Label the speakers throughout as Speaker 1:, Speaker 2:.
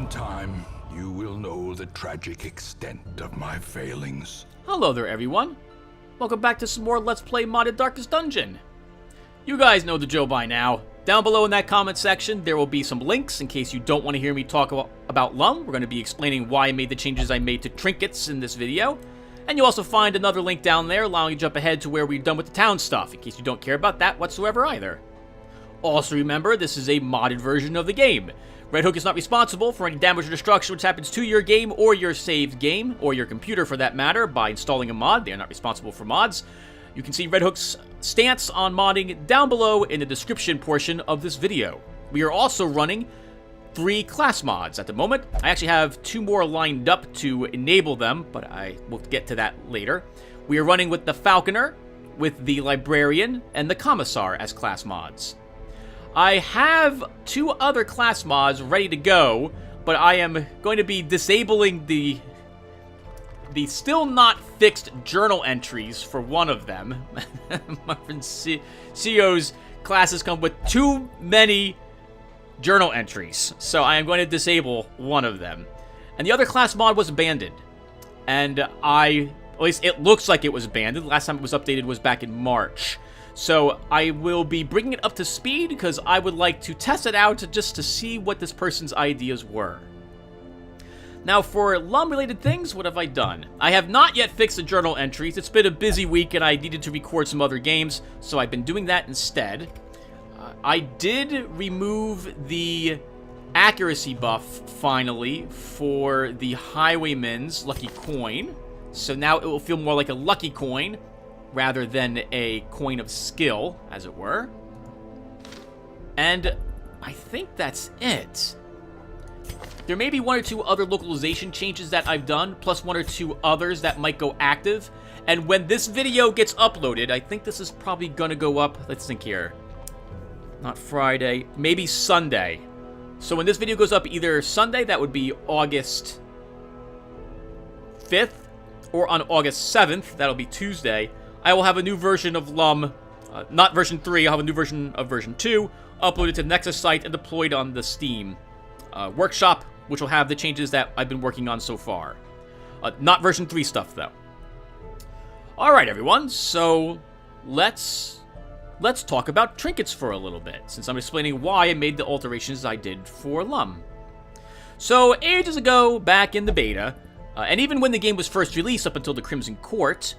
Speaker 1: In time, you will know the tragic extent of my failings.
Speaker 2: Hello there, everyone. Welcome back to some more Let's Play Modded Darkest Dungeon. You guys know the drill by now. Down below in that comment section, there will be some links in case you don't want to hear me talk about LUM. We're going to be explaining why I made the changes I made to trinkets in this video. And you'll also find another link down there allowing you to jump ahead to where we're done with the town stuff, in case you don't care about that whatsoever either. Also remember, this is a modded version of the game. Red Hook is not responsible for any damage or destruction which happens to your game or your saved game, or your computer for that matter, by installing a mod. They are not responsible for mods. You can see Red Hook's stance on modding down below in the description portion of this video. We are also running 3 class mods at the moment. I actually have 2 more lined up to enable them, but I will get to that later. We are running with the Falconer, with the Librarian, and the Commissar as class mods. I have 2 other class mods ready to go, but I am going to be disabling the still not fixed journal entries for one of them. My friend CEO's classes come with too many journal entries, so I am going to disable one of them. And the other class mod was abandoned, and at least it looks like it was abandoned. Last time it was updated was back in March. So I will be bringing it up to speed because I would like to test it out just to see what this person's ideas were. Now for LUM related things, what have I done? I have not yet fixed the journal entries. It's been a busy week and I needed to record some other games, so I've been doing that instead. I did remove the accuracy buff finally for the Highwayman's lucky coin. So now it will feel more like a lucky coin rather than a coin of skill, as it were. And I think that's it. There may be 1 or 2 other localization changes that I've done, plus 1 or 2 others that might go active. And when this video gets uploaded, I think this is probably gonna go up, let's think here. Not Friday, maybe Sunday. So when this video goes up either Sunday, that would be August 5th, or on August 7th, that'll be Tuesday, I will have a new version of LUM, not version 3, I'll have a new version of version 2, uploaded to the Nexus site and deployed on the Steam workshop, which will have the changes that I've been working on so far. Not version 3 stuff, though. Alright, everyone, so let's talk about trinkets for a little bit, since I'm explaining why I made the alterations I did for LUM. So, ages ago, back in the beta, and even when the game was first released up until the Crimson Court,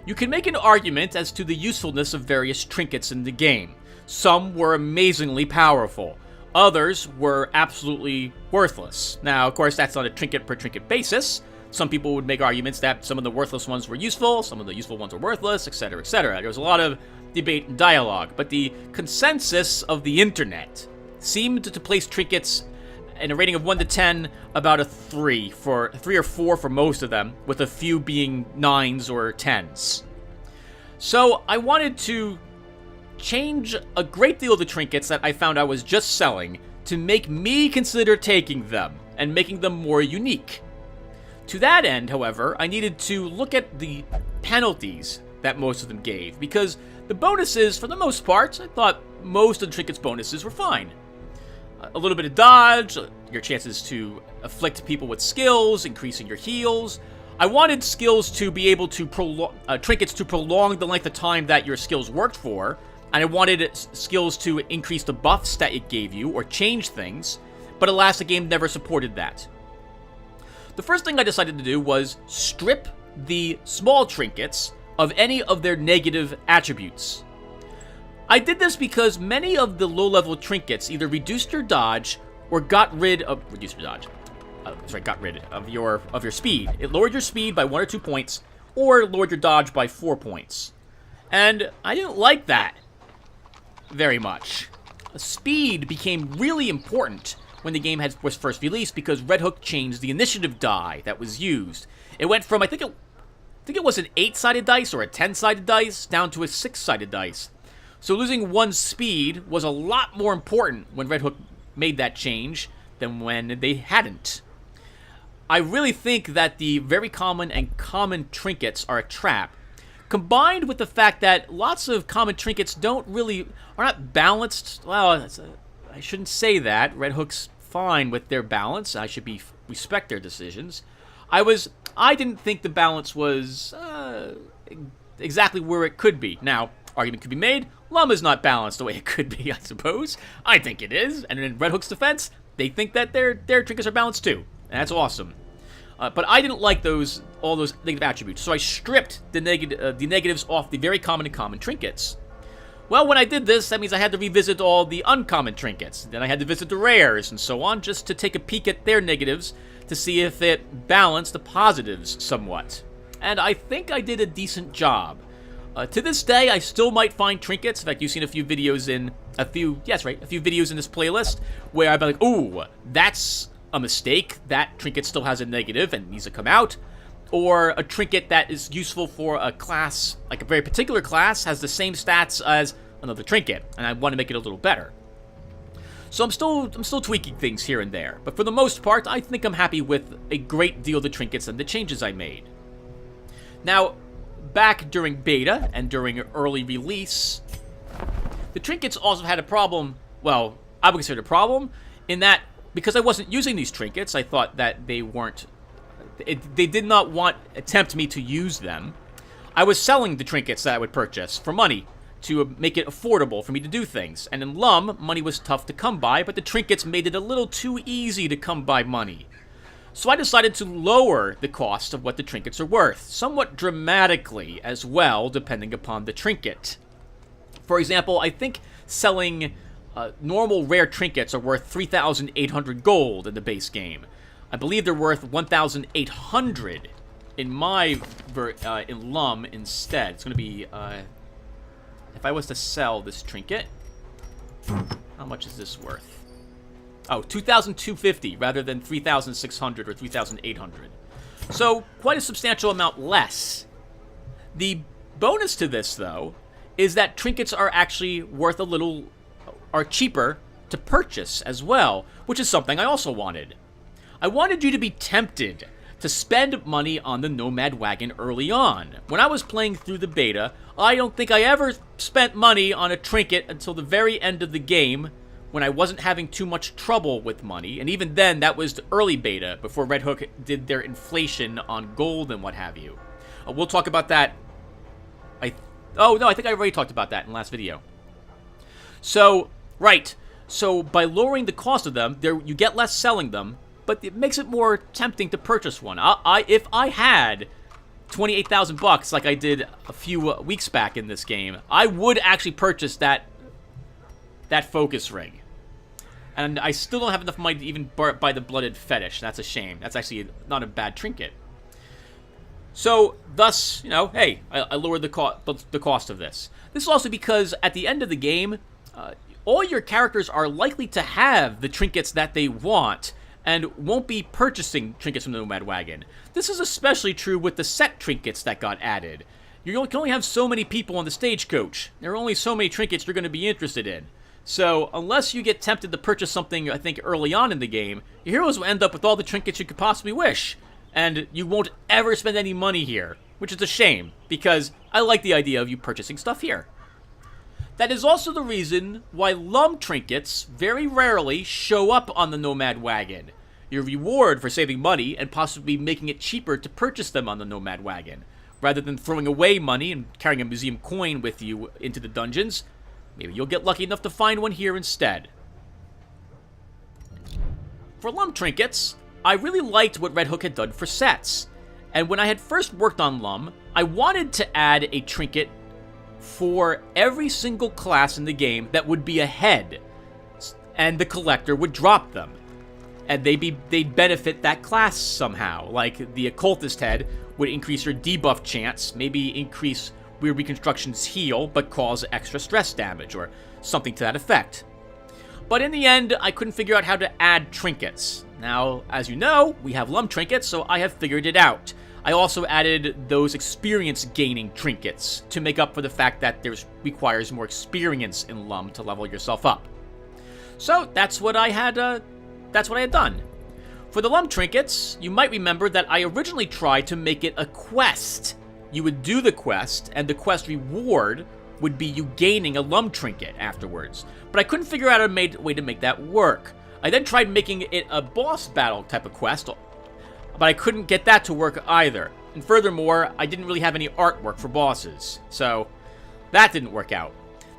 Speaker 2: you can make an argument as to the usefulness of various trinkets in the game. Some were amazingly powerful. Others were absolutely worthless. Now, of course, that's on a trinket-per-trinket basis. Some people would make arguments that some of the worthless ones were useful, some of the useful ones were worthless, etc., etc. There was a lot of debate and dialogue, but the consensus of the internet seemed to place trinkets in a rating of 1 to 10, about a 3 or 4 for most of them, with a few being 9s or 10s. So I wanted to change a great deal of the trinkets that I found I was just selling to make me consider taking them and making them more unique. To that end, however, I needed to look at the penalties that most of them gave, because the bonuses, for the most part, I thought most of the trinkets' bonuses were fine. A little bit of dodge, your chances to afflict people with skills, increasing your heals. I wanted skills to be able to trinkets to prolong the length of time that your skills worked for, and I wanted skills to increase the buffs that it gave you, or change things, but alas, the game never supported that. The first thing I decided to do was strip the small trinkets of any of their negative attributes. I did this because many of the low-level trinkets either reduced your dodge or got rid of your speed. It lowered your speed by 1 or 2 points, or lowered your dodge by 4 points. And I didn't like that very much. Speed became really important when the game was first released because Red Hook changed the initiative die that was used. It went from, I think it was an 8-sided dice or a 10-sided dice down to a 6-sided dice. So losing 1 speed was a lot more important when Red Hook made that change than when they hadn't. I really think that the very common and common trinkets are a trap, combined with the fact that lots of common trinkets are not balanced. Well, I shouldn't say that. Red Hook's fine with their balance. I should respect their decisions. I didn't think the balance was exactly where it could be. Now, argument could be made, LUM is not balanced the way it could be, I suppose. I think it is, and in Red Hook's defense, they think that their trinkets are balanced too, and that's awesome. But I didn't like all those negative attributes, so I stripped the negatives off the very common and common trinkets. Well, when I did this, that means I had to revisit all the uncommon trinkets. Then I had to visit the rares and so on, just to take a peek at their negatives to see if it balanced the positives somewhat. And I think I did a decent job. To this day, I still might find trinkets. In fact, you've seen a few videos in a few videos in this playlist where I've been like, ooh, that's a mistake. That trinket still has a negative and needs to come out. Or a trinket that is useful for a class, like a very particular class, has the same stats as another trinket, and I want to make it a little better. So I'm still tweaking things here and there, but for the most part, I think I'm happy with a great deal of the trinkets and the changes I made. Now, back during beta and during early release, the trinkets also had a problem. Well, I would consider it a problem in that because I wasn't using these trinkets, I thought that they did not attempt me to use them. I was selling the trinkets that I would purchase for money to make it affordable for me to do things. And in LUM, money was tough to come by, but the trinkets made it a little too easy to come by money. So I decided to lower the cost of what the trinkets are worth, somewhat dramatically as well, depending upon the trinket. For example, I think selling normal rare trinkets are worth 3,800 gold in the base game. I believe they're worth 1,800 in in LUM instead. It's going to be, if I was to sell this trinket, how much is this worth? Oh, 2,250 rather than 3,600 or 3,800. So, quite a substantial amount less. The bonus to this, though, is that trinkets are actually are cheaper to purchase as well, which is something I also wanted. I wanted you to be tempted to spend money on the Nomad Wagon early on. When I was playing through the beta, I don't think I ever spent money on a trinket until the very end of the game, when I wasn't having too much trouble with money, and even then, that was the early beta, before Red Hook did their inflation on gold and what have you. We'll talk about that. Oh, no, I think I already talked about that in the last video. So, right. So, by lowering the cost of them, you get less selling them, but it makes it more tempting to purchase one. If I had 28,000 bucks like I did a few weeks back in this game, I would actually purchase that focus ring. And I still don't have enough money to even buy the blooded fetish. That's a shame. That's actually not a bad trinket. So, thus, hey, I lowered the cost of this. This is also because at the end of the game, all your characters are likely to have the trinkets that they want, and won't be purchasing trinkets from the Nomad Wagon. This is especially true with the set trinkets that got added. You can only have so many people on the stagecoach. There are only so many trinkets you're going to be interested in. So, unless you get tempted to purchase something, I think, early on in the game, your heroes will end up with all the trinkets you could possibly wish. And you won't ever spend any money here, which is a shame, because I like the idea of you purchasing stuff here. That is also the reason why LUM trinkets very rarely show up on the Nomad Wagon. Your reward for saving money and possibly making it cheaper to purchase them on the Nomad Wagon. Rather than throwing away money and carrying a museum coin with you into the dungeons, maybe you'll get lucky enough to find one here instead. For LUM trinkets, I really liked what Red Hook had done for sets. And when I had first worked on LUM, I wanted to add a trinket for every single class in the game that would be a head, and the collector would drop them. And they'd benefit that class somehow. Like the occultist head would increase your debuff chance, maybe increase Weird Reconstruction's heal, but cause extra stress damage, or something to that effect. But in the end, I couldn't figure out how to add trinkets. Now, as you know, we have LUM trinkets, so I have figured it out. I also added those experience-gaining trinkets to make up for the fact that requires more experience in LUM to level yourself up. So that's what I had done. For the LUM trinkets, you might remember that I originally tried to make it a quest. You would do the quest, and the quest reward would be you gaining a LUM trinket afterwards. But I couldn't figure out a way to make that work. I then tried making it a boss battle type of quest, but I couldn't get that to work either. And furthermore, I didn't really have any artwork for bosses, so that didn't work out.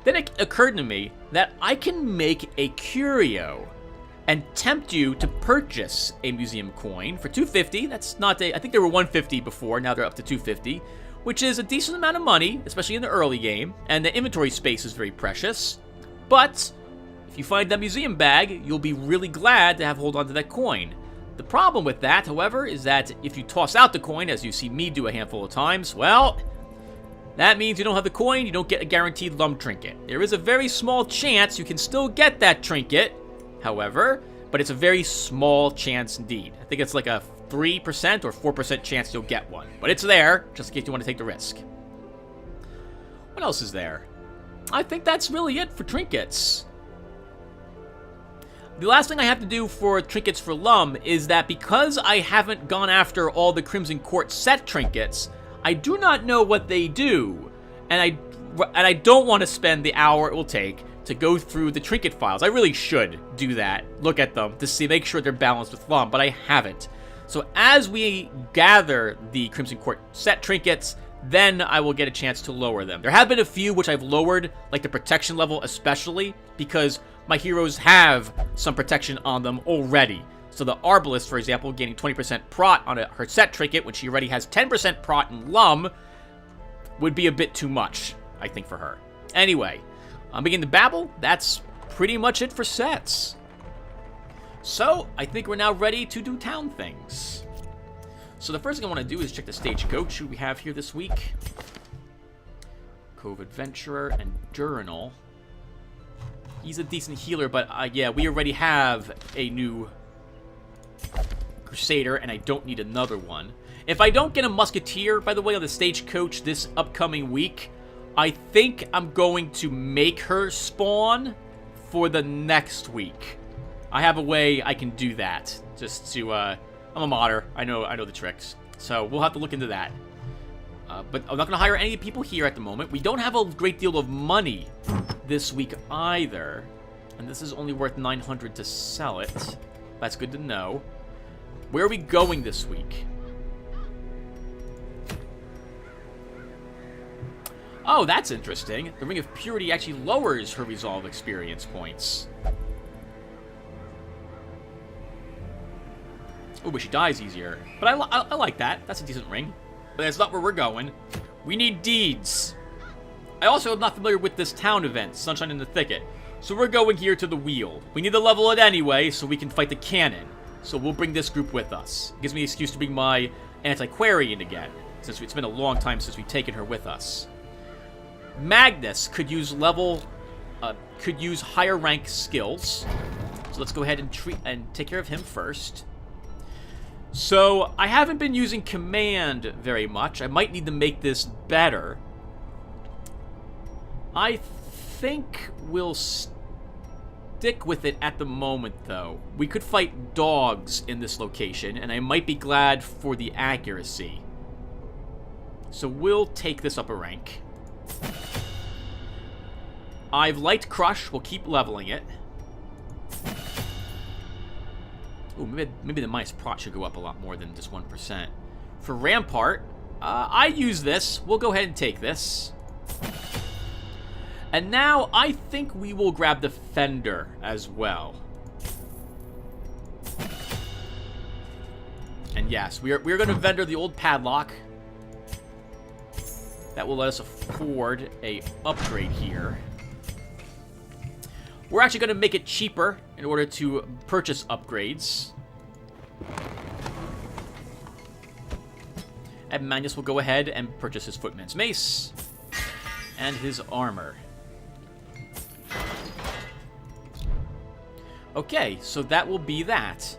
Speaker 2: Then it occurred to me that I can make a curio and tempt you to purchase a museum coin for 250. That's not I think they were 150 before, now they're up to 250, which is a decent amount of money, especially in the early game, and the inventory space is very precious. But if you find that museum bag, you'll be really glad to have hold on to that coin. The problem with that, however, is that if you toss out the coin, as you see me do a handful of times, well, that means you don't have the coin, you don't get a guaranteed LUM trinket. There is a very small chance you can still get that trinket, however, but it's a very small chance indeed. I think it's like a 3% or 4% chance you'll get one. But it's there, just in case you want to take the risk. What else is there? I think that's really it for trinkets. The last thing I have to do for trinkets for LUM is that because I haven't gone after all the Crimson Court set trinkets, I do not know what they do. And I don't want to spend the hour it will take to go through the trinket files. I really should do that, look at them, to make sure they're balanced with LUM, but I haven't. So as we gather the Crimson Court set trinkets, then I will get a chance to lower them. There have been a few which I've lowered, like the protection level especially, because my heroes have some protection on them already. So the Arbalist, for example, gaining 20% prot on her set trinket when she already has 10% prot in LUM would be a bit too much, I think, for her. Anyway, I'm beginning to babble. That's pretty much it for sets. So, I think we're now ready to do town things. So the first thing I want to do is check the stagecoach who we have here this week. Cove Adventurer and Durinal. He's a decent healer, but yeah, we already have a new Crusader, and I don't need another one. If I don't get a Musketeer, by the way, on the stagecoach this upcoming week, I think I'm going to make her spawn for the next week. I have a way I can do that, just to, I'm a modder, I know the tricks, so we'll have to look into that. But I'm not going to hire any people here at the moment. We don't have a great deal of money this week either, and this is only worth 900 to sell it. That's good to know. Where are we going this week? Oh, that's interesting. The Ring of Purity actually lowers her resolve experience points. Oh, but she dies easier. But I like that. That's a decent ring. But that's not where we're going. We need deeds. I also am not familiar with this town event, Sunshine in the Thicket. So we're going here to the Weald. We need to level it anyway so we can fight the cannon. So we'll bring this group with us. It gives me an excuse to bring my Antiquarian again, since it's been a long time since we've taken her with us. Magnus could use higher rank skills. So let's go ahead and take care of him first. So I haven't been using command very much. I might need to make this better. I think we'll stick with it at the moment, though. We could fight dogs in this location, and I might be glad for the accuracy. So we'll take this up a rank. I've Light Crush. We'll keep leveling it. Ooh, maybe the minus prot should go up a lot more than just 1%. For Rampart, I use this. We'll go ahead and take this. And now I think we will grab Defender as well. And yes, we're going to vendor the old padlock. That will let us afford a upgrade here. We're actually going to make it cheaper in order to purchase upgrades. And Magnus will go ahead and purchase his Footman's Mace and his armor. Okay, so that will be that.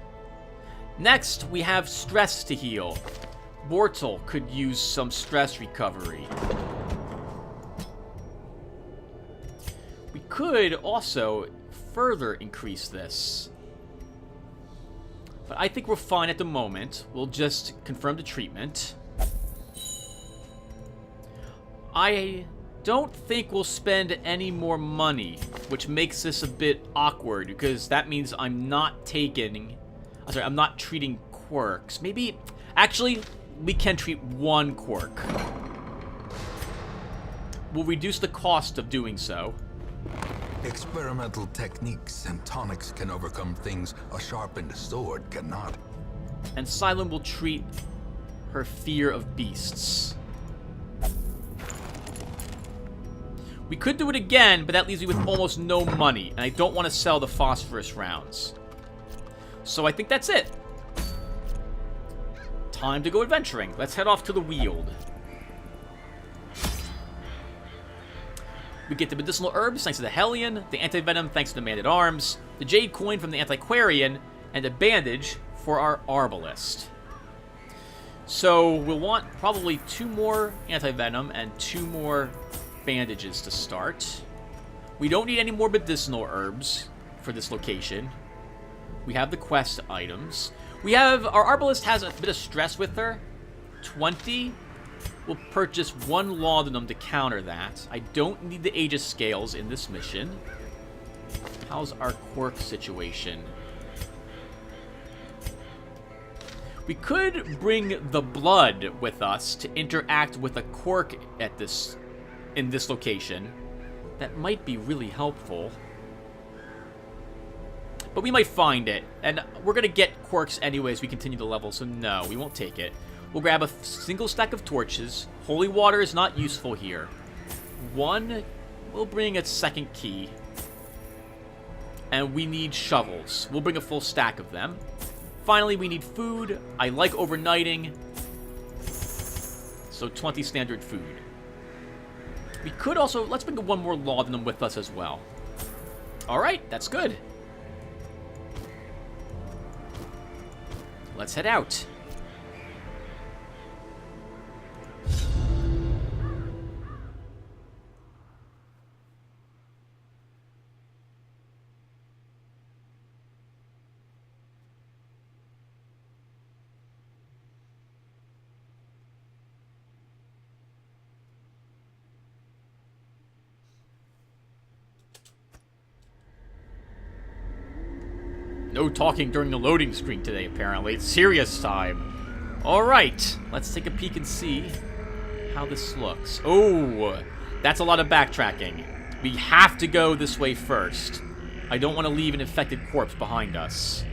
Speaker 2: Next, we have stress to heal. Bortle could use some stress recovery. We could also further increase this. But I think we're fine at the moment. We'll just confirm the treatment. I don't think we'll spend any more money, which makes this a bit awkward, because that means I'm not treating quirks. Maybe, actually, we can treat one quirk. We'll reduce the cost of doing so.
Speaker 1: Experimental techniques and tonics can overcome things a sharpened sword cannot.
Speaker 2: And Silent will treat her fear of beasts. We could do it again, but that leaves me with almost no money, and I don't want to sell the phosphorus rounds. So I think that's it. Time to go adventuring. Let's head off to the Weald. We get the medicinal herbs thanks to the Hellion, the anti-venom thanks to the Man-at-Arms, the jade coin from the antiquarian, and a bandage for our arbalist. So we'll want probably 2 more anti-venom and 2 more bandages to start. We don't need any more medicinal herbs for this location. We have the quest items. We have, our arbalist has a bit of stress with her. 20. We'll purchase 1 laudanum to counter that. I don't need the Aegis scales in this mission. How's our quirk situation? We could bring the blood with us to interact with a quirk at in this location. That might be really helpful. But we might find it. And we're going to get quirks anyway as we continue to level, so no, we won't take it. We'll grab a single stack of torches. Holy water is not useful here. 1, we'll bring a second key. And we need shovels. We'll bring a full stack of them. Finally, we need food. I like overnighting. So 20 standard food. We could also, let's bring 1 more laudanum with us as well. Alright, that's good. Let's head out. No talking during the loading screen today, apparently. It's serious time. Alright, let's take a peek and see how this looks. Oh, that's a lot of backtracking. We have to go this way first. I don't want to leave an infected corpse behind us.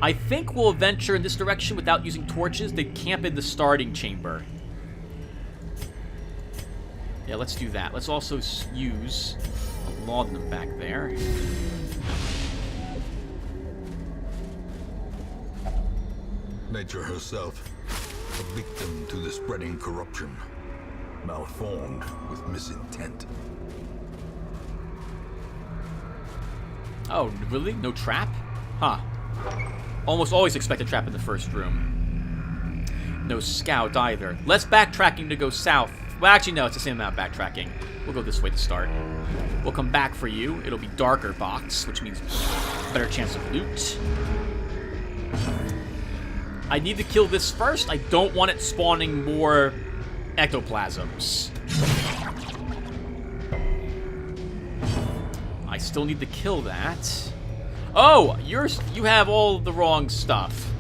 Speaker 2: I think we'll venture in this direction without using torches. They camp in the starting chamber. Yeah, let's do that. Let's also use a laudanum back there.
Speaker 1: Nature herself, a victim to the spreading corruption, malformed with misintent.
Speaker 2: Oh, really? No trap? Huh. Almost always expect a trap in the first room. No scout either. Less backtracking to go south. Well, actually, no, it's the same amount of backtracking. We'll go this way to start. We'll come back for you. It'll be darker box, which means better chance of loot. I need to kill this first. I don't want it spawning more ectoplasms. I still need to kill that. Oh, you have all the wrong stuff.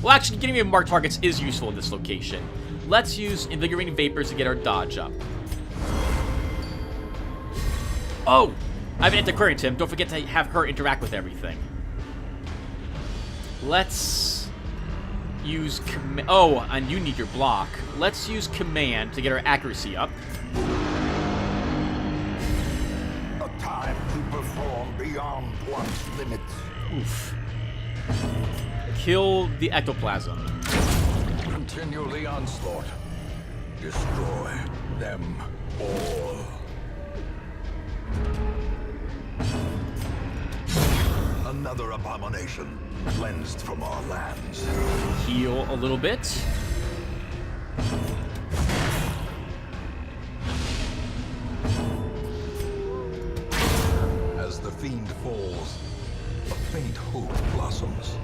Speaker 2: Well, actually, getting rid of marked targets is useful in this location. Let's use Invigorating Vapors to get our dodge up. Oh! I have an antiquarian, Tim. Don't forget to have her interact with everything. Let's use command. Oh, and you need your block. Let's use command to get our accuracy up.
Speaker 1: A time to perform beyond one's limits.
Speaker 2: Oof. Kill the ectoplasm.
Speaker 1: Continue the onslaught. Destroy them all. Another abomination cleansed from our lands.
Speaker 2: Heal a little bit.
Speaker 1: As the fiend falls, a faint hope blossoms.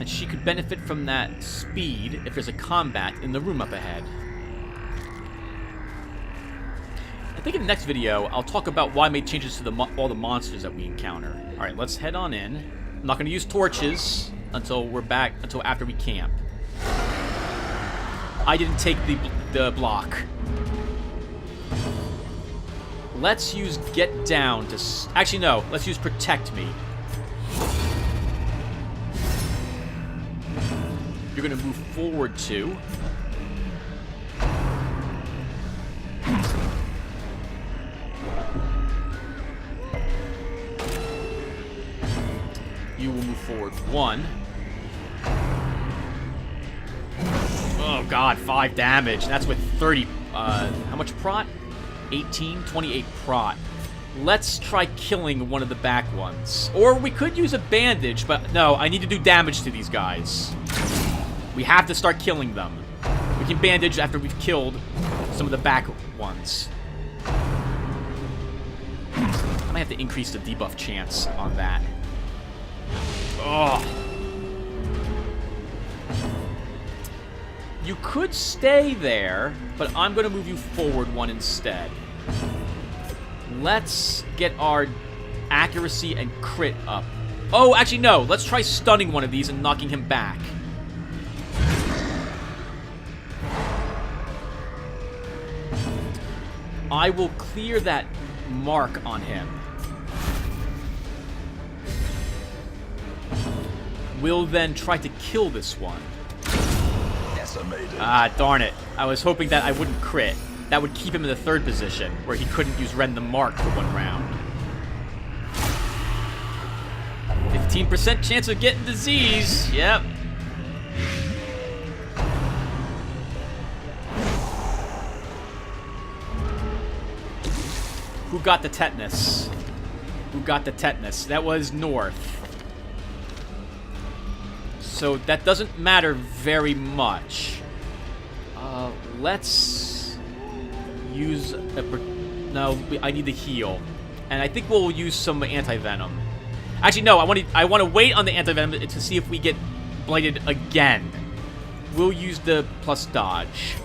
Speaker 2: And she could benefit from that speed if there's a combat in the room up ahead. I think in the next video, I'll talk about why I made changes to all the monsters that we encounter. Alright, let's head on in. I'm not going to use torches until after we camp. I didn't take the block. Let's use get down to... Actually, no. Let's use protect me. You're going to move forward to... You will move forward 1. Oh god, 5 damage. That's with 30, how much prot? 18? 28 prot. Let's try killing one of the back ones. Or we could use a bandage, but no, I need to do damage to these guys. We have to start killing them. We can bandage after we've killed some of the back ones. I might have to increase the debuff chance on that. Oh. You could stay there, but I'm going to move you forward 1 instead. Let's get our accuracy and crit up. Oh, actually, no. Let's try stunning one of these and knocking him back. I will clear that mark on him. We'll then try to kill this one.
Speaker 1: Decimated.
Speaker 2: Ah, darn it. I was hoping that I wouldn't crit. That would keep him in the 3rd position, where he couldn't use Rend the Mark for 1 round. 15% chance of getting disease. Yep. Who got the tetanus? Who got the tetanus? That was North. So that doesn't matter very much. Let's use a... No, I need to heal. And I think we'll use some anti-venom. Actually, no, I want to wait on the anti-venom to see if we get blighted again. We'll use the plus dodge.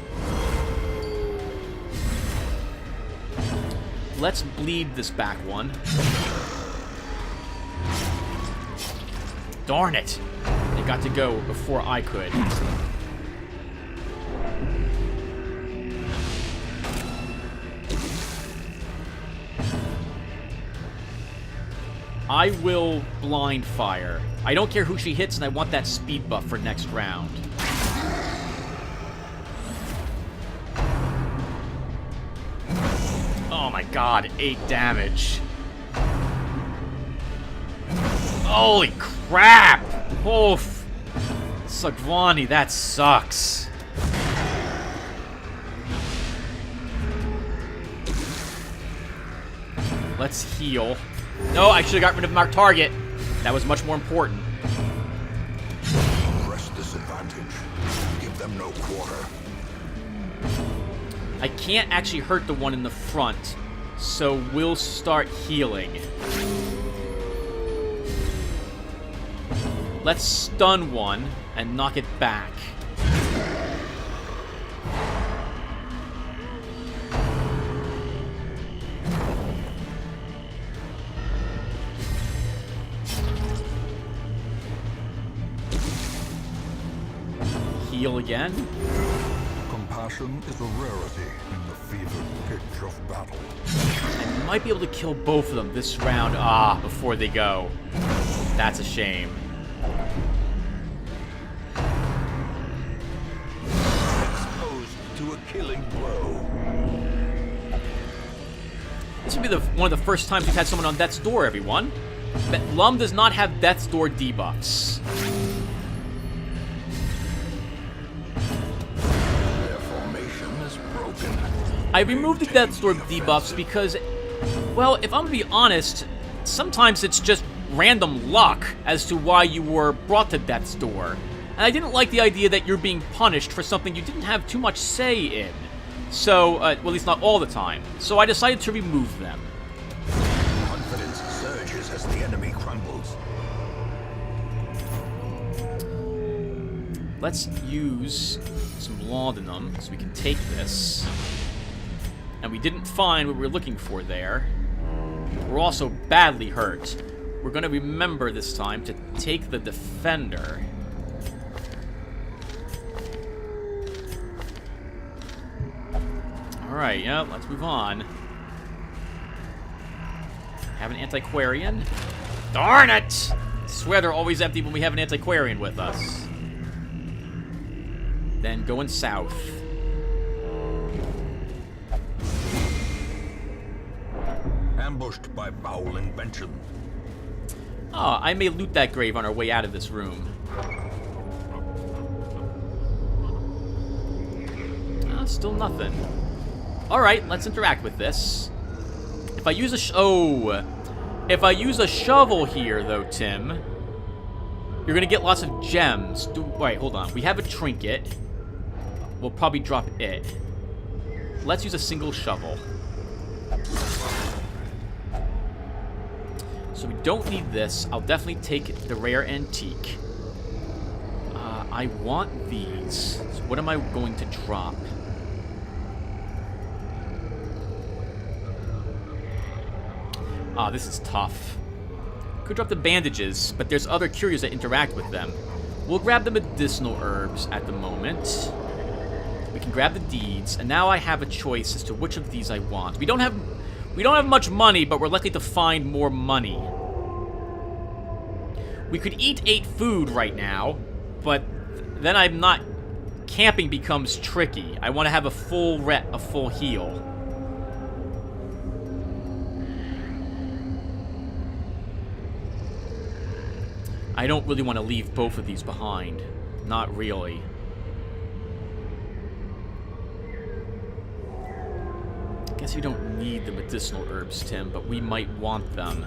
Speaker 2: Let's bleed this back one. Darn it. They got to go before I could. I will blind fire. I don't care who she hits, and I want that speed buff for next round. Oh my god, 8 damage. Holy crap! Oof. Sagvani, that sucks. Let's heal. No, I should have got rid of our target. That was much more important.
Speaker 1: Press disadvantage. Give them no quarter.
Speaker 2: I can't actually hurt the one in the front, so we'll start healing. Let's stun one and knock it back. Heal again.
Speaker 1: Compassion is a rarity in the fevered pitch of battle.
Speaker 2: I might be able to kill both of them this round, before they go. That's a shame.
Speaker 1: Exposed to a killing blow.
Speaker 2: This would be one of the first times we've had someone on Death's Door, everyone. But LUNM does not have Death's Door debuffs. I removed the Death's Door debuffs because, well, if I'm gonna be honest, sometimes it's just random luck as to why you were brought to Death's Door. And I didn't like the idea that you're being punished for something you didn't have too much say in. So, well, at least not all the time. So I decided to remove them.
Speaker 1: Confidence surges as the enemy crumbles.
Speaker 2: let's use some laudanum so we can take this. And we didn't find what we were looking for there. We're also badly hurt. We're going to remember this time to take the defender. Alright, yeah, let's move on. Have an antiquarian. Darn it! I swear they're always empty when we have an antiquarian with us. Then going south.
Speaker 1: Ambushed by foul invention.
Speaker 2: Oh, I may loot that grave on our way out of this room. Still nothing. Alright, let's interact with this. If I use a if I use a shovel here, though, Tim, you're gonna get lots of gems. Wait, hold on. We have a trinket. We'll probably drop it. Let's use a single shovel. So we don't need this. I'll definitely take the rare antique. I want these. So what am I going to drop? Ah, this is tough. Could drop the bandages, but there's other curios that interact with them. We'll grab the medicinal herbs at the moment. We can grab the deeds, and now I have a choice as to which of these I want. We don't have much money, but we're likely to find more money. We could eat 8 food right now, but then I'm not... Camping becomes tricky. I want to have a full heal. I don't really want to leave both of these behind. Not really. I guess we don't need the medicinal herbs, Tim, but we might want them.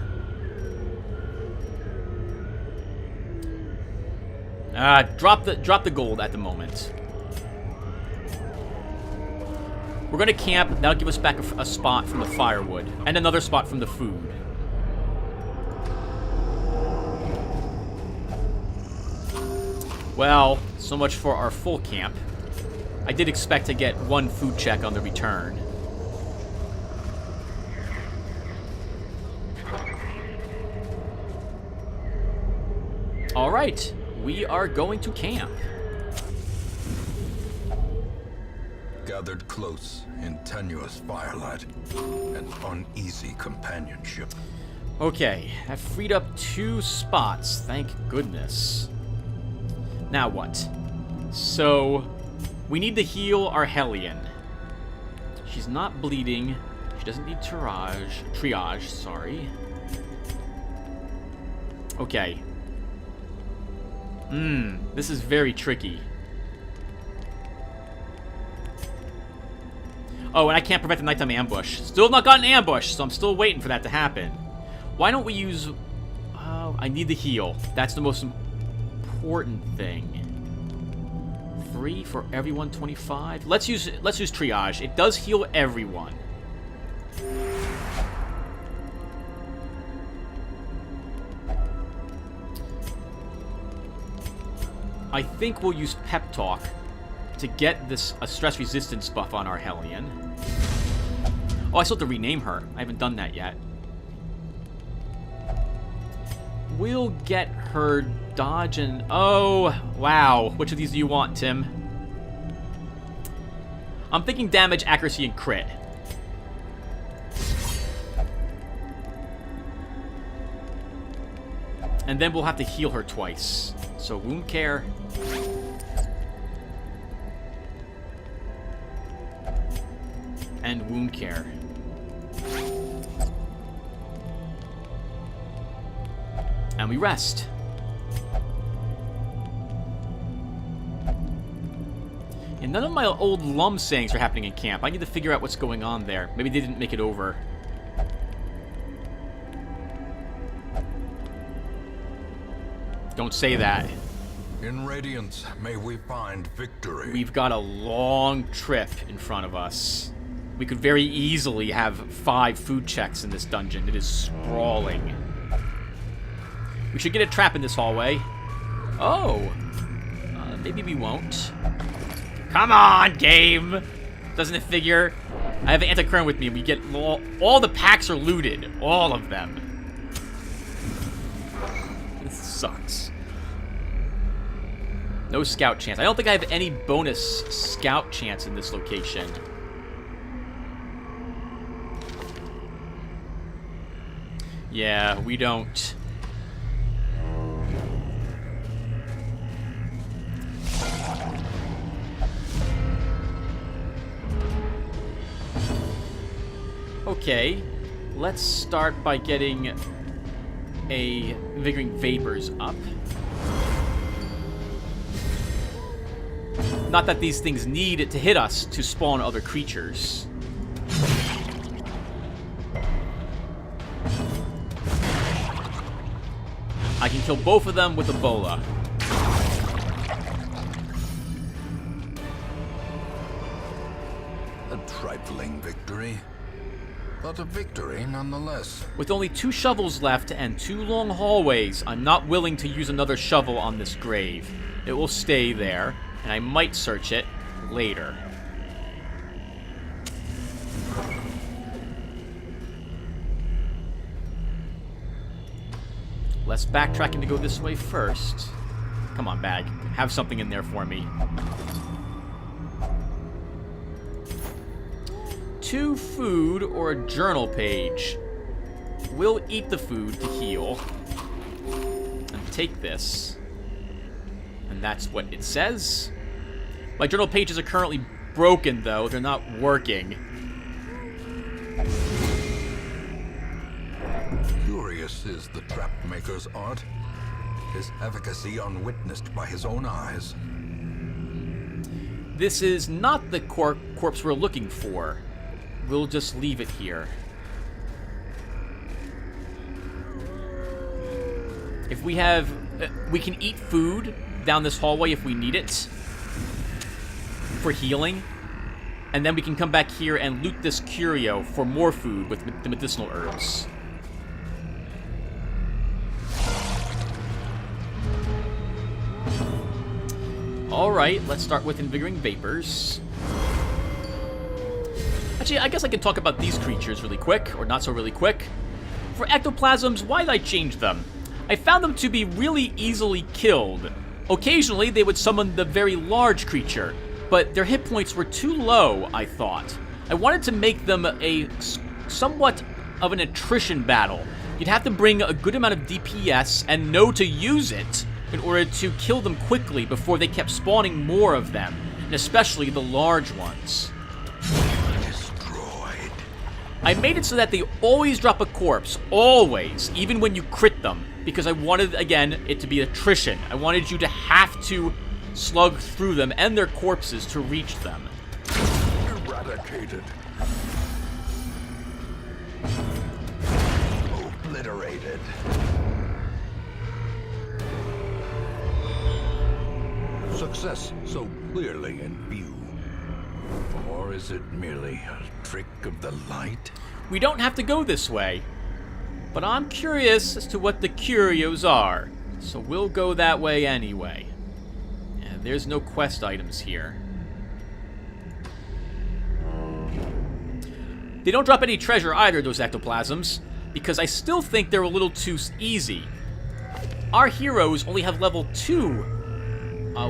Speaker 2: Drop the gold at the moment. We're gonna camp. That'll give us back a spot from the firewood and another spot from the food. Well, so much for our full camp. I did expect to get 1 food check on the return. All right, we are going to camp.
Speaker 1: Gathered close in tenuous firelight and uneasy companionship.
Speaker 2: Okay, I've freed up 2 spots, thank goodness. Now what? So, we need to heal our Hellion. She's not bleeding. She doesn't need triage, sorry. Okay. This is very tricky. Oh, and I can't prevent the nighttime ambush. Still not got an ambush, so I'm still waiting for that to happen. Why don't we use... Oh, I need the heal. That's the most important thing. 3 for everyone, 25. Let's use triage. It does heal everyone. I think we'll use Pep Talk to get a stress resistance buff on our Hellion. Oh, I still have to rename her. I haven't done that yet. We'll get her dodge and... Oh, wow. Which of these do you want, Tim? I'm thinking damage, accuracy, and crit. And then we'll have to heal her twice. So, wound care. And wound care. And we rest. And none of my old LUNM sayings are happening in camp. I need to figure out what's going on there. Maybe they didn't make it over. Don't say that.
Speaker 1: In Radiance, may we find victory.
Speaker 2: We've got a long trip in front of us. We could very easily have 5 food checks in this dungeon. It is sprawling. We should get a trap in this hallway. Oh. Maybe we won't. Come on, game! Doesn't it figure? I have an anti-current with me. We get all the packs are looted. All of them. This sucks. No scout chance. I don't think I have any bonus scout chance in this location. Yeah, we don't. Okay, let's start by getting a Invigorating Vapors up. Not that these things need it to hit us to spawn other creatures. I can kill both of them with Ebola.
Speaker 1: A trifling victory, but a victory nonetheless.
Speaker 2: With only 2 shovels left and 2 long hallways, I'm not willing to use another shovel on this grave. It will stay there, and I might search it later. Less backtracking to go this way first. Come on, bag. Have something in there for me. 2 food or a journal page. We'll eat the food to heal. And take this. And that's what it says. My journal pages are currently broken, though. They're not working.
Speaker 1: Curious is the trap maker's art. His efficacy unwitnessed by his own eyes.
Speaker 2: This is not the corpse we're looking for. We'll just leave it here. If we have... we can eat food down this hallway if we need it. For healing. And then we can come back here and loot this curio for more food with the medicinal herbs. Alright, let's start with Invigorating Vapors. Actually, I guess I can talk about these creatures really quick, or not so really quick. For ectoplasms, why did I change them? I found them to be really easily killed. Occasionally, they would summon the very large creature, but their hit points were too low, I thought. I wanted to make them a somewhat of an attrition battle. You'd have to bring a good amount of DPS and know to use it in order to kill them quickly before they kept spawning more of them, and especially the large ones.
Speaker 1: Destroyed.
Speaker 2: I made it so that they always drop a corpse, always, even when you crit them, because I wanted, again, it to be attrition. I wanted you to have to slug through them and their corpses to reach them.
Speaker 1: Eradicated. Obliterated. Success so clearly in view. Or is it merely a trick of the light?
Speaker 2: We don't have to go this way, but I'm curious as to what the curios are, so we'll go that way anyway. And there's no quest items here. They don't drop any treasure either, those ectoplasms, because I still think they're a little too easy. Our heroes only have level 2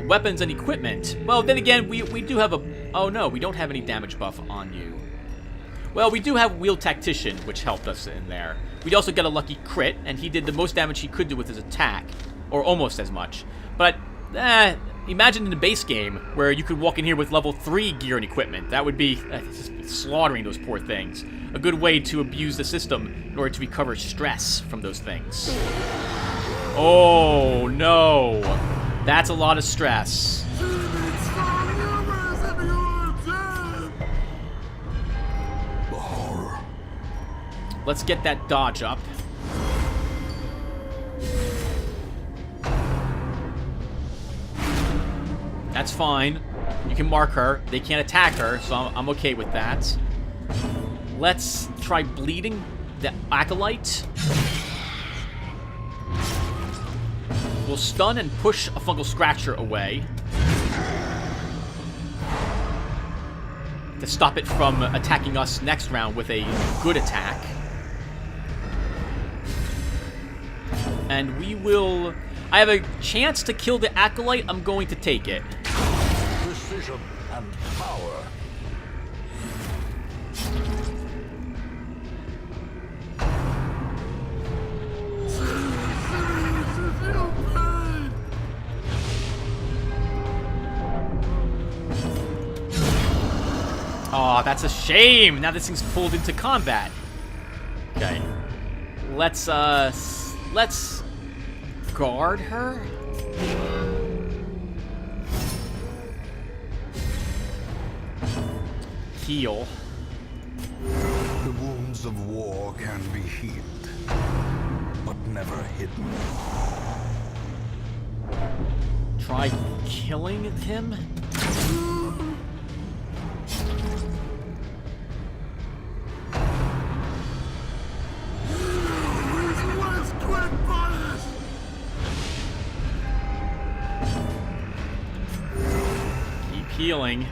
Speaker 2: weapons and equipment. Well, then again, we do have a... Oh no, we don't have any damage buff on you. Well, we do have Weald Tactician, which helped us in there. We also got a lucky crit, and he did the most damage he could do with his attack. Or almost as much. But, imagine in the base game, where you could walk in here with level 3 gear and equipment. That would be slaughtering those poor things. A good way to abuse the system in order to recover stress from those things. Oh, no. That's a lot of stress. Let's get that dodge up. That's fine. You can mark her. They can't attack her, so I'm okay with that. Let's try bleeding the Acolyte. We'll stun and push a Fungal Scratcher away. to stop it from attacking us next round with a good attack. And we will... I have a chance to kill the Acolyte. I'm going to take it.
Speaker 1: Precision and power.
Speaker 2: Oh, that's a shame. Now this thing's pulled into combat. Okay. Let's guard her. Heal.
Speaker 1: The wounds of war can be healed, but never hidden.
Speaker 2: Try killing him. Keep healing.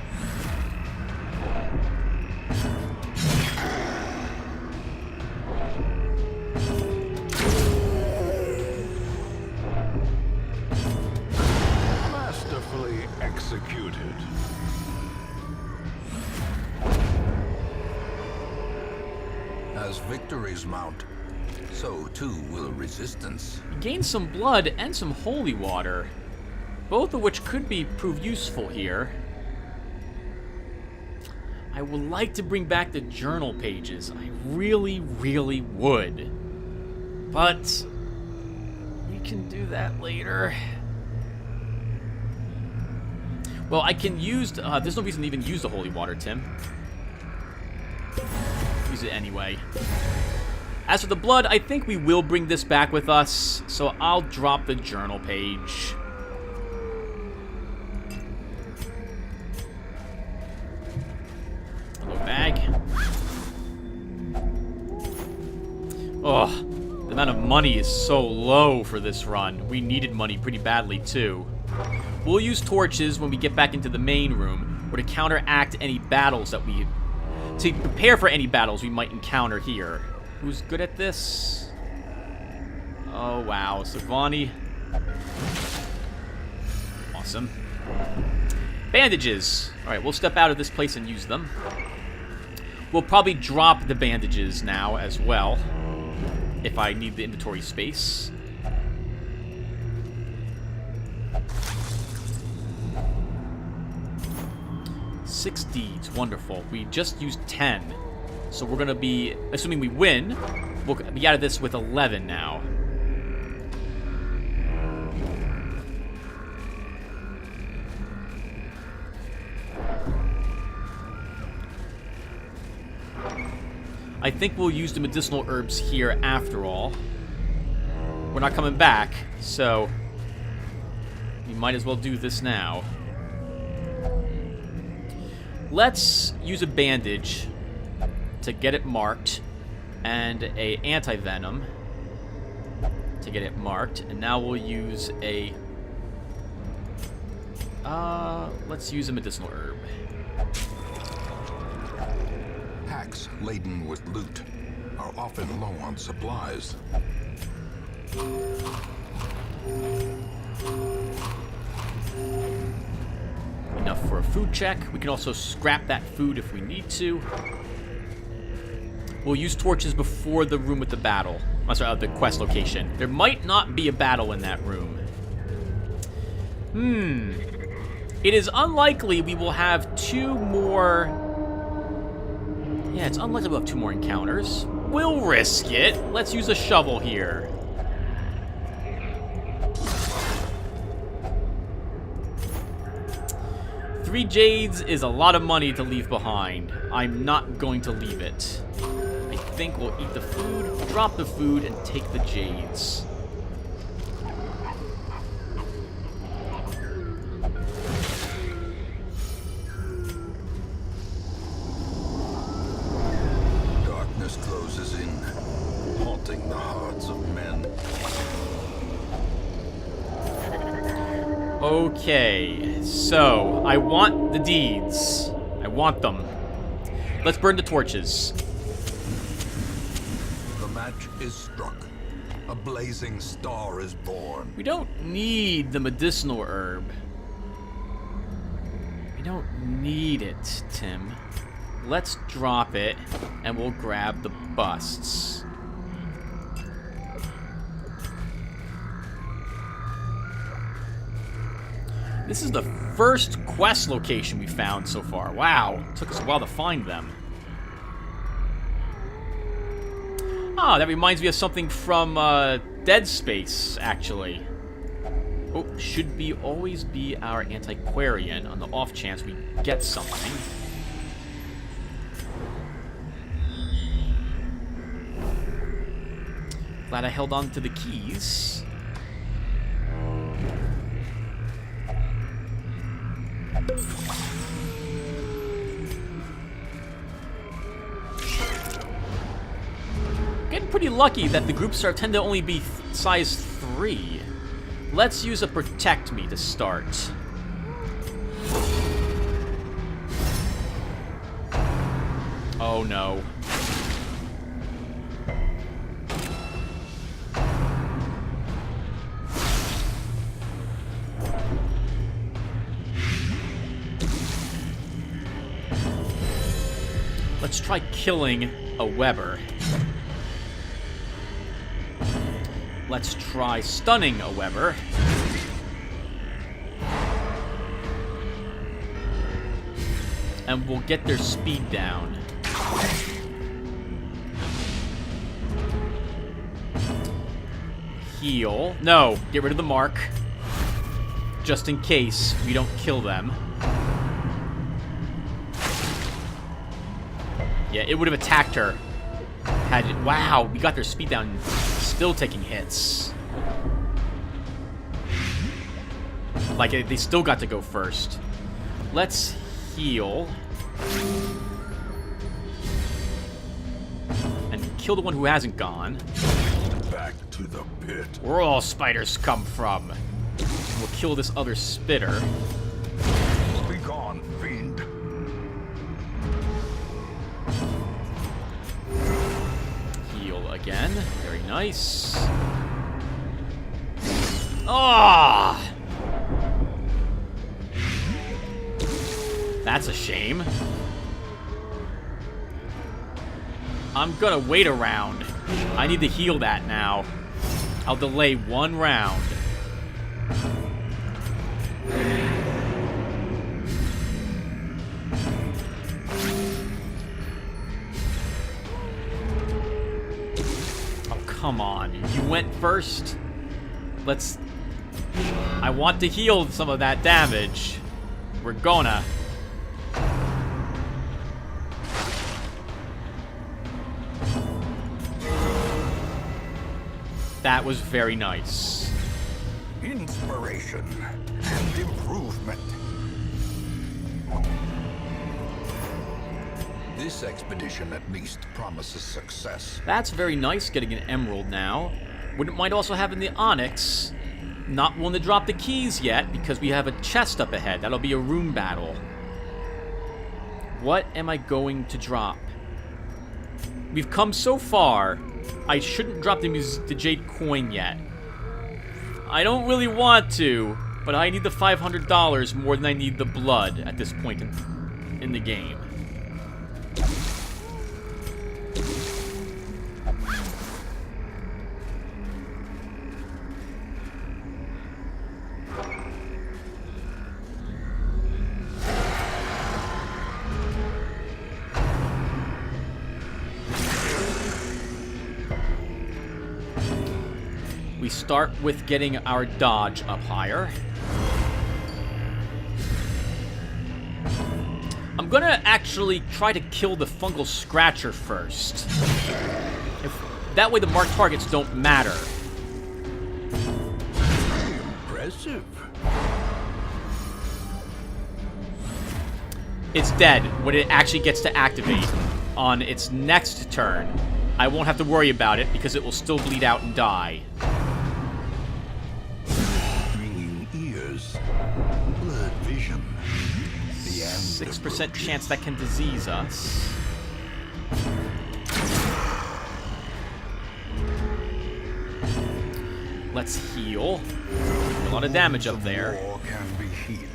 Speaker 1: Masterfully executed. As victories mount, so too will resistance.
Speaker 2: Gain some blood and some holy water, both of which could prove useful here. I would like to bring back the journal pages. I really, really would. But we can do that later. Well, I can use... there's no reason to even use the holy water, Tim. Use it anyway. As for the blood, I think we will bring this back with us, so I'll drop the journal page. Hello, bag. Oh, the amount of money is so low for this run. We needed money pretty badly, too. We'll use torches when we get back into the main room, or to counteract any battles that we... to prepare for any battles we might encounter here. Who's good at this? Oh, wow. Savani. Awesome. Bandages. Alright, we'll step out of this place and use them. We'll probably drop the bandages now as well, if I need the inventory space. Six deeds. Wonderful. We just used 10. So we're going to be, assuming we win, we'll be out of this with 11 now. I think we'll use the medicinal herbs here after all. We're not coming back, so we might as well do this now. Let's use a bandage to get it marked, and a anti-venom to get it marked, and now we'll use a... let's use a medicinal herb.
Speaker 1: Packs laden with loot are often low on supplies.
Speaker 2: Enough for a food check. We can also scrap that food if we need to. We'll use torches before the room with the battle. I'm sorry, the quest location. There might not be a battle in that room. It is unlikely we will have two more... Yeah, it's unlikely we'll have two more encounters. We'll risk it. Let's use a shovel here. Three jades is a lot of money to leave behind. I'm not going to leave it. I think we'll eat the food, drop the food, and take the jades.
Speaker 1: Darkness closes in, haunting the hearts of men.
Speaker 2: Okay, so I want the deeds. I want them. Let's burn the torches.
Speaker 1: The match is struck. A blazing star is born.
Speaker 2: We don't need the medicinal herb. We don't need it, Tim. Let's drop it, and we'll grab the busts. This is the first quest location we found so far. Wow, it took us a while to find them. Ah, that reminds me of something from Dead Space, actually. Oh, should be always be our antiquarian on the off chance we get something. Glad I held on to the keys. Getting pretty lucky that the groups tend to only be size 3. Let's use a protect me to start. Oh no. Let's try killing a Weber. Let's try stunning a Weber. And we'll get their speed down. Heal. No, get rid of the mark. Just in case we don't kill them. Yeah, it would have attacked her. Had it, wow, we got their speed down, still taking hits. Like, they still got to go first. Let's heal. And kill the one who hasn't gone.
Speaker 1: Back to the pit.
Speaker 2: Where all spiders come from. We'll kill this other spitter.
Speaker 1: Be gone, fiend.
Speaker 2: Heal again. Very nice. Ah! That's a shame. I'm gonna wait a round. I need to heal that now. I'll delay one round. Oh, come on. You went first? Let's... I want to heal some of that damage. We're gonna... That was very nice.
Speaker 1: Inspiration and improvement. This expedition at least promises success.
Speaker 2: That's very nice, getting an emerald now. Wouldn't mind also having the onyx. Not willing to drop the keys yet, because we have a chest up ahead. That'll be a room battle. What am I going to drop? We've come so far. I shouldn't drop the jade coin yet. I don't really want to, but I need the $500 more than I need the blood at this point in the game. We start with getting our dodge up higher. I'm gonna actually try to kill the fungal scratcher first. That way the marked targets don't matter.
Speaker 1: Impressive.
Speaker 2: It's dead when it actually gets to activate on its next turn. I won't have to worry about it because it will still bleed out and die.
Speaker 1: Blurred vision.
Speaker 2: 6% chance that can disease us. Let's heal. A lot of damage up there.
Speaker 1: War can be healed,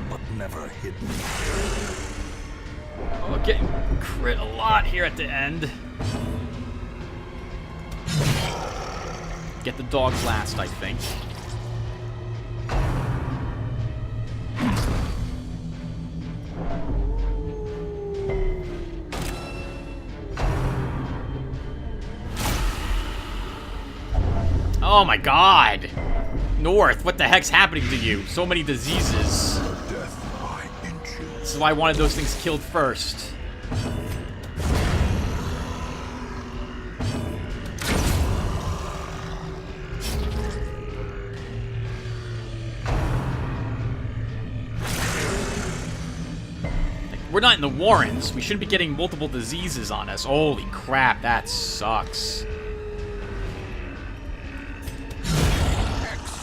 Speaker 1: but never hidden.
Speaker 2: Oh, getting crit a lot here at the end. Get the dogs last, I think. Oh my god! North, what the heck's happening to you? So many diseases.
Speaker 1: Death by inches.
Speaker 2: This is why I wanted those things killed first. We're not in the Warrens. We shouldn't be getting multiple diseases on us. Holy crap, that sucks.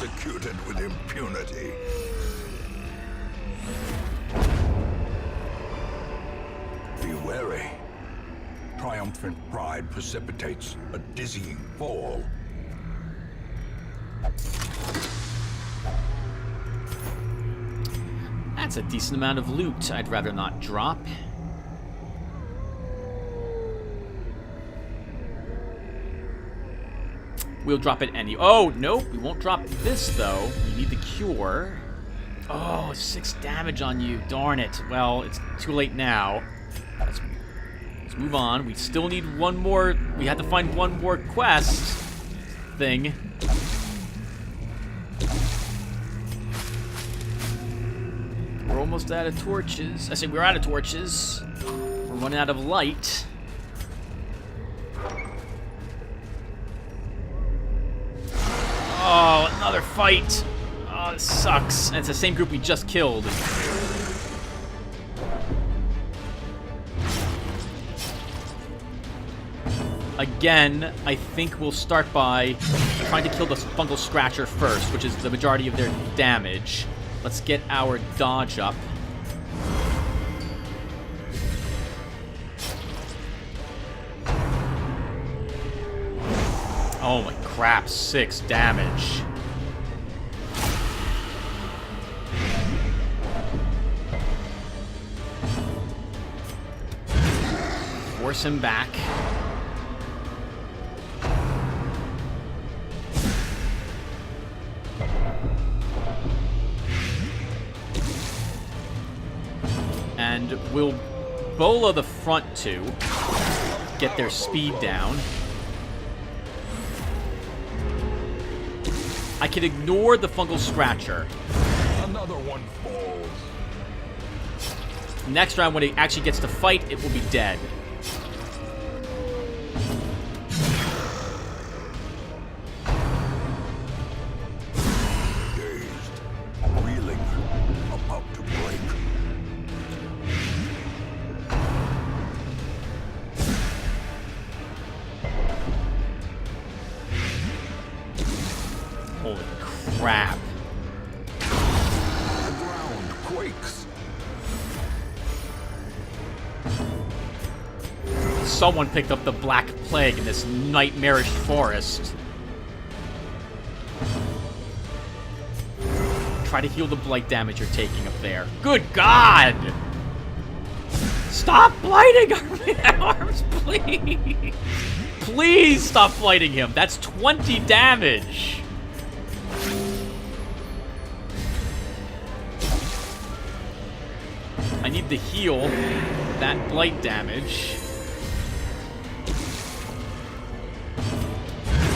Speaker 1: Executed with impunity. Be wary. Triumphant pride precipitates a dizzying fall.
Speaker 2: That's a decent amount of loot I'd rather not drop. We'll drop it any... Oh, nope, we won't drop this, though. You need the cure. Oh, 6 damage on you. Darn it. Well, it's too late now. Let's move on. We still need one more... We had to find one more quest thing. We're almost out of torches. I say we're out of torches. We're running out of light. Oh, another fight. Oh, this sucks. And it's the same group we just killed. Again, I think we'll start by trying to kill the fungal scratcher first, which is the majority of their damage. Let's get our dodge up. Oh my crap, 6 damage. Force him back. And we'll bolo the front two, get their speed down. I can ignore the fungal scratcher.
Speaker 1: Another one falls.
Speaker 2: Next round, when it actually gets to fight, it will be dead.
Speaker 1: Dazed, reeling, about to break.
Speaker 2: Holy crap.
Speaker 1: The ground quakes.
Speaker 2: Someone picked up the Black Plague in this nightmarish forest. Try to heal the blight damage you're taking up there. Good God! Stop blighting our arms, please! Please stop blighting him. That's 20 damage. I need to heal that blight damage.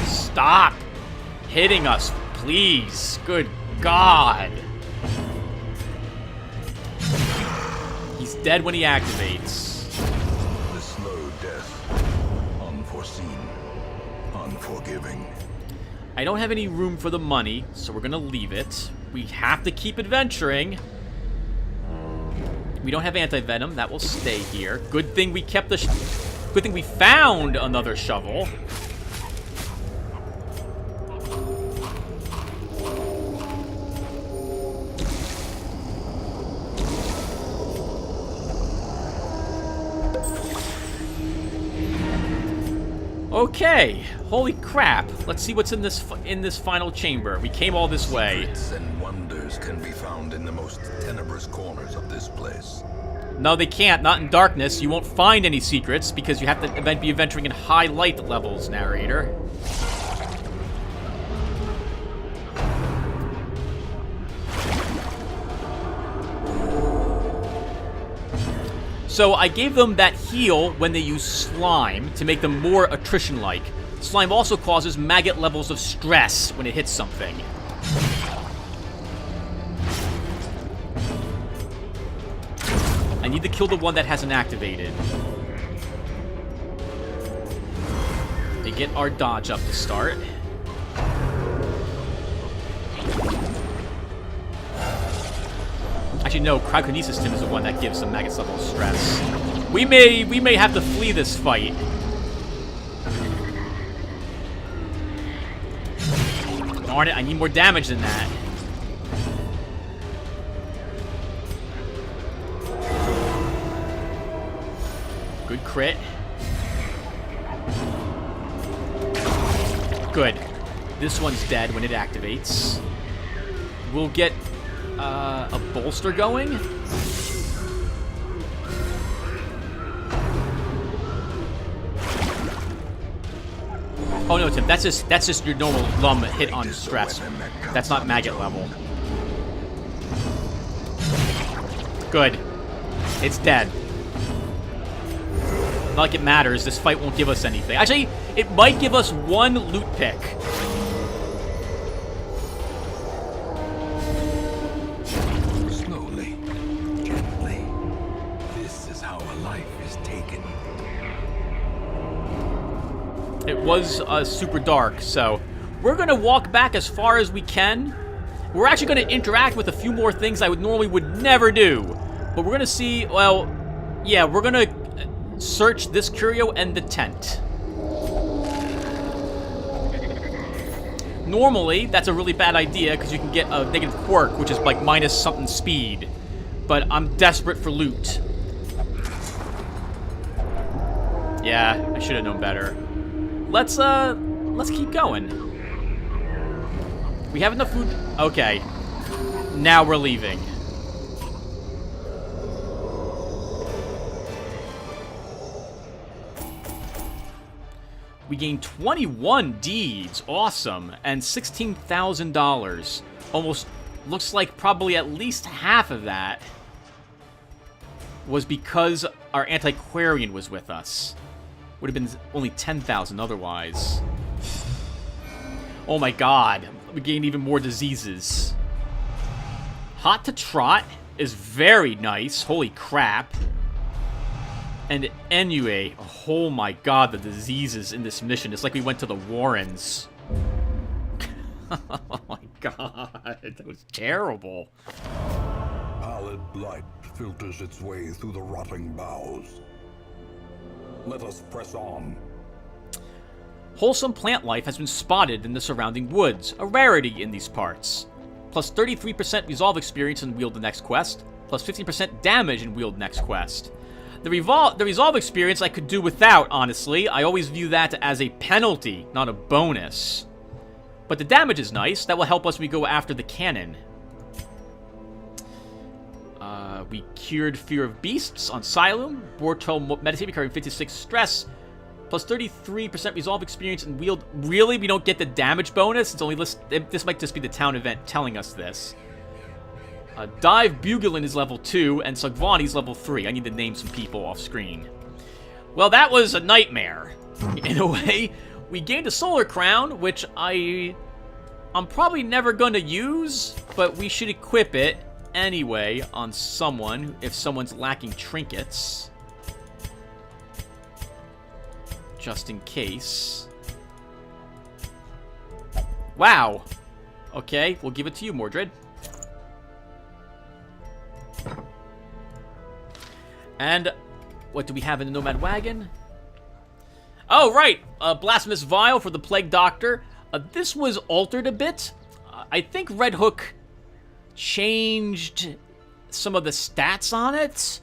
Speaker 2: Stop hitting us, please. Good God. He's dead when he activates.
Speaker 1: The slow death. Unforeseen. Unforgiving.
Speaker 2: I don't have any room for the money, so we're gonna leave it. We have to keep adventuring. We don't have anti-venom. That will stay here. Good thing we kept the... Good thing we found another shovel. Okay, holy crap. Let's see what's in this final chamber. We came all this way.
Speaker 1: Secrets and wonders can be found in the most tenebrous corners of this place.
Speaker 2: No, they can't. Not in darkness. You won't find any secrets because you have to be venturing in high light levels, narrator. So I gave them that heal when they use slime to make them more attrition-like. Slime also causes maggot levels of stress when it hits something. I need to kill the one that hasn't activated. They get our dodge up to start. Actually, no, Cryokinesis Tim is the one that gives the maggots level of stress. We may have to flee this fight. Darn it, I need more damage than that. Good crit. Good. This one's dead when it activates. We'll get a bolster going. Oh no, Tim, that's just your normal LUM hit on stress. That's not maggot level. Good. It's dead. Not like it matters. This fight won't give us anything. Actually, it might give us one loot pick.
Speaker 1: Slowly, gently. This is how a life is taken.
Speaker 2: It was super dark, so we're gonna walk back as far as we can. We're actually gonna interact with a few more things I would never do. But we're gonna see, well, yeah, we're gonna search this curio and the tent. Normally, that's a really bad idea because you can get a negative quirk, which is like minus something speed. But I'm desperate for loot. Yeah, I should have known better. Let's keep going. We have enough food. Okay. Now we're leaving. We gained 21 deeds, awesome, and $16,000. Almost looks like probably at least half of that was because our antiquarian was with us. Would have been only 10,000 otherwise. Oh my god, we gained even more diseases. Hot to Trot is very nice, holy crap. And Ennui, oh my god, the diseases in this mission. It's like we went to the Warrens. Oh my god, that was terrible.
Speaker 3: Pallid light filters its way through the rotting boughs. Let us press on.
Speaker 2: Wholesome plant life has been spotted in the surrounding woods, a rarity in these parts. Plus 33% resolve experience in Weald the next quest, plus 15% damage in Weald next quest. The resolve experience I could do without, honestly. I always view that as a penalty, not a bonus. But the damage is nice. That will help us when we go after the cannon. We cured Fear of Beasts on Silum. Bortel Meditate, recovering 56 stress. Plus 33% resolve experience in Weald. Really? We don't get the damage bonus? It's only this might just be the town event telling us this. Dive Bugulin is level 2, and Sugvani's level 3. I need to name some people off screen. Well, that was a nightmare. In a way, we gained a Solar Crown, which I'm probably never going to use, but we should equip it anyway on someone, if someone's lacking trinkets. Just in case. Wow. Okay, we'll give it to you, Mordred. And what do we have in the Nomad Wagon? Oh, right! Blasphemous Vial for the Plague Doctor. This was altered a bit. I think Red Hook changed some of the stats on it.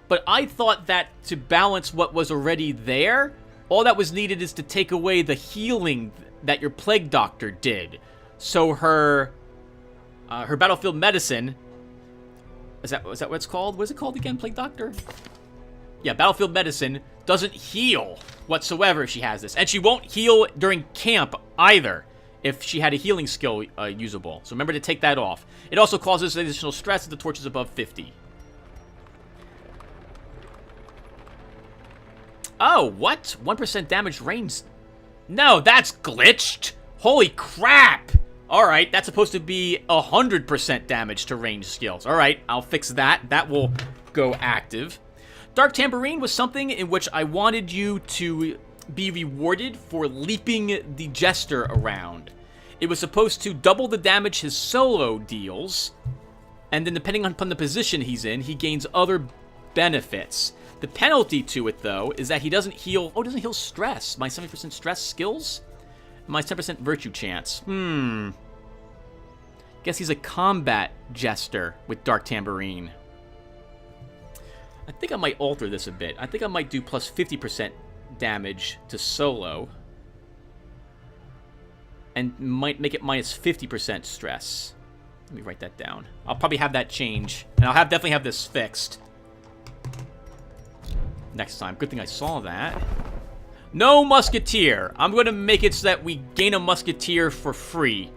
Speaker 2: But I thought that to balance what was already there, All that was needed is to take away the healing that your Plague Doctor did. So her battlefield medicine... Is that what it's called? What is it called again, Plague Doctor? Yeah, battlefield medicine doesn't heal whatsoever if she has this. And she won't heal during camp either if she had a healing skill usable. So remember to take that off. It also causes additional stress if the torch is above 50. Oh, what? 1% damage range? No, that's glitched. Holy crap. Alright, that's supposed to be 100% damage to range skills. Alright, I'll fix that. That will go active. Dark Tambourine was something in which I wanted you to be rewarded for leaping the Jester around. It was supposed to double the damage his solo deals, and then depending upon the position he's in, he gains other benefits. The penalty to it, though, is that he doesn't heal... Oh, doesn't heal stress. My 70% stress skills? My 10% virtue chance. Guess he's a combat Jester with Dark Tambourine. I think I might alter this a bit. I think I might do plus 50% damage to solo. And might make it minus 50% stress. Let me write that down. I'll probably have that change. And I'll definitely have this fixed next time. Good thing I saw that. No Musketeer. I'm going to make it so that we gain a Musketeer for free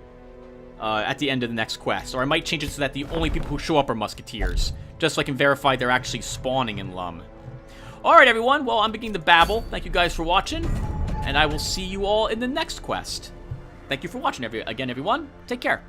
Speaker 2: at the end of the next quest. Or I might change it so that the only people who show up are Musketeers. Just so I can verify they're actually spawning in LUM. Alright, everyone. Well, I'm beginning to babble. Thank you guys for watching. And I will see you all in the next quest. Thank you for watching again, everyone. Take care.